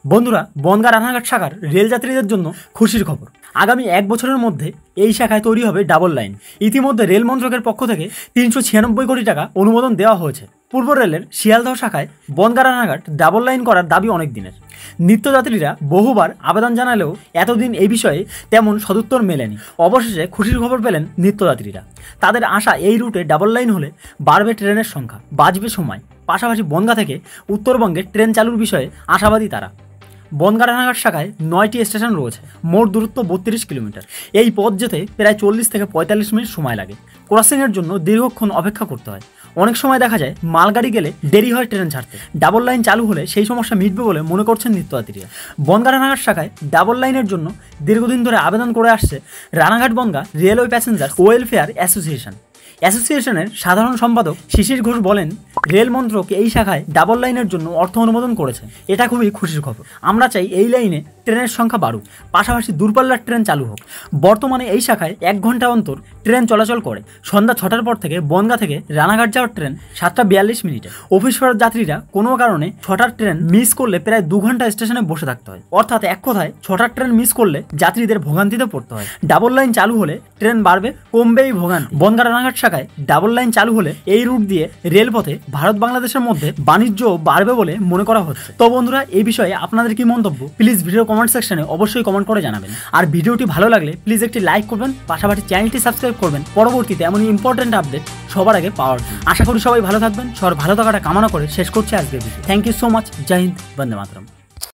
বন্ধুরা, বনগাঁ রানাঘাট শাখার রেল যাত্রীদের জন্য খুশির খবর। আগামী 1 বছরের মধ্যে এই শাখায় তৈরি হবে ডাবল লাইন। ইতিমধ্যে রেল মন্ত্রকের পক্ষ থেকে 396 কোটি টাকা অনুমোদন দেওয়া হয়েছে। পূর্ব রেলের শিয়ালদহ শাখায় বনগাঁ রানাঘাট ডাবল লাইন করার দাবি অনেক দিনের। নিত্যযাত্রীরা বহুবার আবেদন জানালেও এতদিন এই বিষয়ে তেমন সদুত্তর মেলেনি। অবশেষে খুশির খবর পেলেন নিত্যযাত্রীরা। তাদের আশা, এই রুটে ডাবল লাইন হলে বাড়বে ট্রেনের সংখ্যা, বাঁচবে সময়। পাশাপাশি বনগাঁ থেকে উত্তরবঙ্গে ট্রেন চালুর বিষয়ে আশাবাদী তারা। বনগাঁ রানাঘাট শাখায় 9টি স্টেশন রয়েছে, মোট দূরত্ব 32 কিলোমিটার। এই পথ যেতে প্রায় 40 থেকে 45 মিনিট সময় লাগে। ক্রসিংয়ের জন্য দীর্ঘক্ষণ অপেক্ষা করতে হয়। অনেক সময় দেখা যায় মালগাড়ি গেলে দেরি হয় ট্রেন ছাড়তে। ডাবল লাইন চালু হলে সেই সমস্যা মিটবে বলে মনে করছেন নিত্যযাত্রীরা। বনগাঁ রানাঘাট শাখায় ডাবল লাইনের জন্য দীর্ঘদিন ধরে আবেদন করে আসছে Ranaghat Bongaon railway passenger welfare অ্যাসোসিয়েশনের সাধারণ সম্পাদক শিশির ঘোষ বলেন, রেল মন্ত্রক এই শাখায় ডাবল লাইনের জন্য অর্থ অনুমোদন করেছে। এটা খুবই খুশির খবর। আমরা চাই এই লাইনে ট্রেনের সংখ্যা বাড়ুক, পাশাপাশি দূরপাল্লার ট্রেন চালু হোক। বর্তমানে এই শাখায় 1 ঘন্টা অন্তর ট্রেন চলাচল করে। সন্ধ্যা 6টার পর থেকে বনগাঁ থেকে রানাঘাট যাওয়ার ট্রেন 7টা 42 মিনিটে। অফিস ফেরার যাত্রীরা কোনো কারণে 6টার ট্রেন মিস করলে প্রায় 2 ঘন্টা স্টেশনে বসে থাকতে হয়। অর্থাৎ এক কথায় 6টার ট্রেন মিস করলে যাত্রীদের ভোগান্তিতে পড়তে হয়। ডাবল লাইন চালু হলে ট্রেন বাড়বে, কমবেই ভোগান্তি। বনগাঁ রানাঘাট শাখায় ডাবল লাইন চালু হলে এই রুট দিয়ে রেলপথে ভারত বাংলাদেশের মধ্যে বাণিজ্য বাড়বে বলে মনে করা হচ্ছে। তো বন্ধুরা, এই বিষয়ে আপনাদের কি মন্তব্য প্লিজ ভিডিও কমেন্ট সেকশনে অবশ্যই কমেন্ট করে জানাবেন। আর ভিডিওটি ভালো লাগলে প্লিজ একটি লাইক করবেন, পাশাপাশি চ্যানেলটি সাবস্ক্রাইব করবেন পরবর্তীতে এমনই ইম্পর্টেন্ট আপডেট সবার আগে পাওয়ার জন্য। আশা করি সবাই ভালো থাকবেন। সবার ভালো থাকাটা কামনা করে শেষ করছি আজকের video. Thank you so much. জয় হিন্দ, বন্দে মাতরম।